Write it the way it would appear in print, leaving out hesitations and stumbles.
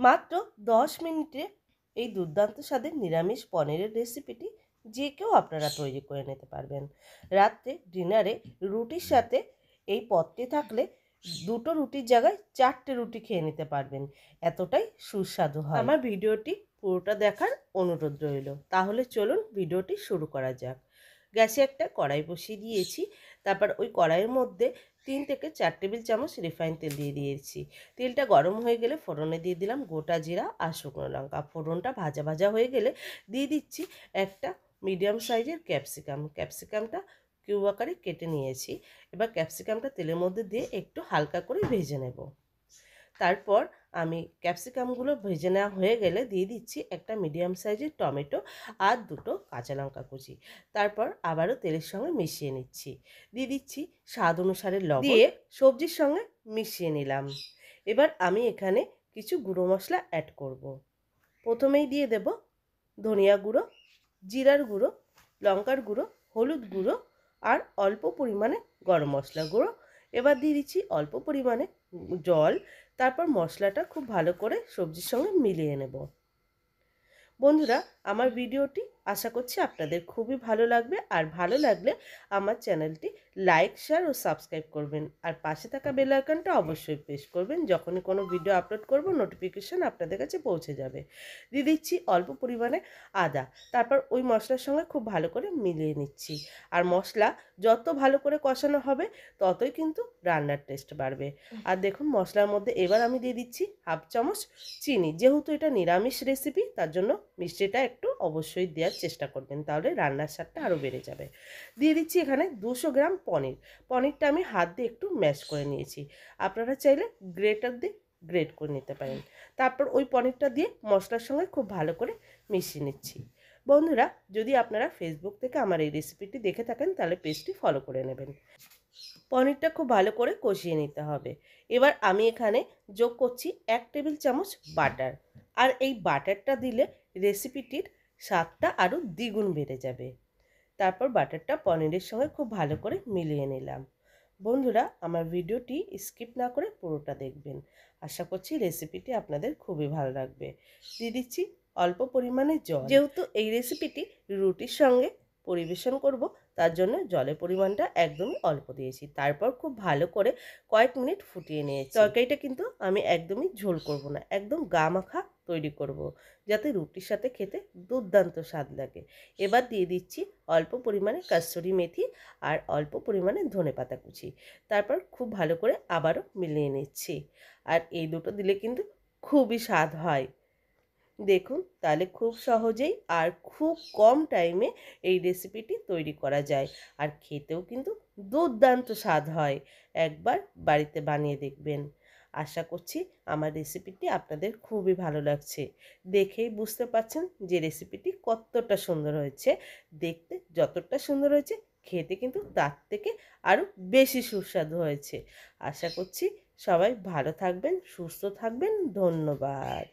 মাত্র 10 মিনিটে এই দুর্দান্ত স্বাদের নিরামিষ পনিরের রেসিপিটি যে কেউ আপনারা তৈরি করে নিতে পারবেন। রাত্রে ডিনারে রুটির সাথে এই পদটি থাকলে 2টো রুটির জায়গায় 4টে রুটি খেয়ে নিতে পারবেন, এতটাই সুস্বাদু হয়। আমার ভিডিওটি পুরোটা দেখার অনুরোধ রইল। তাহলে চলুন ভিডিওটি শুরু করা যাক। গ্যাসে একটা কড়াই বসিয়ে দিয়েছি। তারপর ওই কড়াইয়ের মধ্যে 3 থেকে 4 টেবিল চামচ রিফাইন তেল দিয়ে দিয়েছি। তেলটা গরম হয়ে গেলে ফোড়নে দিয়ে দিলাম গোটা জিরা আর শুকনো লঙ্কা। ফোড়নটা ভাজা ভাজা হয়ে গেলে দিয়ে দিচ্ছি একটা মিডিয়াম সাইজের ক্যাপসিকামটা কিউব আকারে কেটে নিয়েছি। এবার ক্যাপসিকামটা তেলের মধ্যে দিয়ে একটু হালকা করে ভেজে নেব। তারপর আমি ক্যাপসিকামগুলো ভেজে নেওয়া হয়ে গেলে দিয়ে দিচ্ছি একটা মিডিয়াম সাইজের টমেটো আর 2টো কাঁচা লঙ্কা কুচি। তারপর আবারও তেলের সঙ্গে মিশিয়ে নিচ্ছি। দিয়ে দিচ্ছি স্বাদ অনুসারে লবণ, দিয়ে সবজির সঙ্গে মিশিয়ে নিলাম। এবার আমি এখানে কিছু গুঁড়ো মশলা অ্যাড করব। প্রথমেই দিয়ে দেব ধনিয়া গুঁড়ো, জিরার গুঁড়ো, লঙ্কার গুঁড়ো, হলুদ গুঁড়ো আর অল্প পরিমাণে গরম মশলা গুঁড়ো। এবার দিয়ে দিচ্ছি অল্প পরিমাণে জল। তারপর মশলাটা খুব ভালো করে সবজির সঙ্গে মিলিয়ে নেব। বন্ধুরা, আমার ভিডিওটি আশা করছি আপনাদের খুবই ভালো লাগবে। আর ভালো লাগলে আমার চ্যানেলটি লাইক, শেয়ার ও সাবস্ক্রাইব করবেন। আর পাশে থাকা বেল আইকনটা অবশ্যই প্রেস করবেন। যখনই কোনো ভিডিও আপলোড করব নোটিফিকেশান আপনাদের কাছে পৌঁছে যাবে। দিয়ে দিচ্ছি অল্প পরিমাণে আদা। তারপর ওই মশলার সঙ্গে খুব ভালো করে মিলিয়ে নিচ্ছি। আর মশলা যত ভালো করে কষানো হবে ততই কিন্তু রান্নার টেস্ট বাড়বে। আর দেখুন মশলার মধ্যে এবার আমি দিয়ে দিচ্ছি হাফ চামচ চিনি। যেহেতু এটা নিরামিষ রেসিপি তার জন্য মিষ্টিটা একটু অবশ্যই দেওয়ার চেষ্টা করবেন, তাহলে রান্নার স্বাদটা আরও বেড়ে যাবে। দিয়ে দিচ্ছি এখানে 200 গ্রাম পনিরটা আমি হাত দিয়ে একটু ম্যাশ করে নিয়েছি। আপনারা চাইলে গ্রেটার দিয়ে গ্রেট করে নিতে পারেন। তারপর ওই পনিরটা দিয়ে মশলার সঙ্গে খুব ভালো করে মিশিয়ে নিচ্ছি। বন্ধুরা, যদি আপনারা ফেসবুক থেকে আমার এই রেসিপিটি দেখে থাকেন তাহলে পেজটি ফলো করে নেবেন। পনিরটা খুব ভালো করে কষিয়ে নিতে হবে। এবার আমি এখানে যোগ করছি 1 টেবিল চামচ বাটার। আর এই বাটারটা দিলে রেসিপিটির স্বাদটা আরও দ্বিগুণ বেড়ে যাবে। তারপর বাটারটা পনিরের সঙ্গে খুব ভালো করে মিলিয়ে নিলাম। বন্ধুরা, আমার ভিডিওটি স্কিপ না করে পুরোটা দেখবেন। আশা করছি রেসিপিটি আপনাদের খুবই ভালো লাগবে। দিয়ে দিচ্ছি অল্প পরিমাণে জল। যেহেতু এই রেসিপিটি রুটির সঙ্গে পরিবেশন করব তার জন্য জলের পরিমাণটা একদমই অল্প দিয়েছি। তারপর খুব ভালো করে কয়েক মিনিট ফুটিয়ে নিয়েছি। তরকারিটা কিন্তু আমি একদমই ঝোল করব না, একদম গা মাখা তৈরি করব, যাতে রুটির সাথে খেতে দুর্দান্ত স্বাদ লাগে। এবার দিয়ে দিচ্ছি অল্প পরিমাণে কাসুরি মেথি আর অল্প পরিমাণে ধনেপাতা কুচি। তারপর খুব ভালো করে আবারও মিলিয়ে নিচ্ছি। আর এই দুটো দিলে কিন্তু খুবই স্বাদ হয়। দেখুন, তাহলে খুব সহজেই আর খুব কম টাইমে এই রেসিপিটি তৈরি করা যায়। আর খেতেও কিন্তু দুর্দান্ত স্বাদ হয়। একবার বাড়িতে বানিয়ে দেখবেন। আশা করছি আমার রেসিপিটি আপনাদের খুবই ভালো লাগছে। দেখেই বুঝতে পারছেন যে রেসিপিটি কতটা সুন্দর হয়েছে। দেখতে যতটা সুন্দর হয়েছে খেতে কিন্তু তার থেকে আরও বেশি সুস্বাদু হয়েছে। আশা করছি সবাই ভালো থাকবেন, সুস্থ থাকবেন। ধন্যবাদ।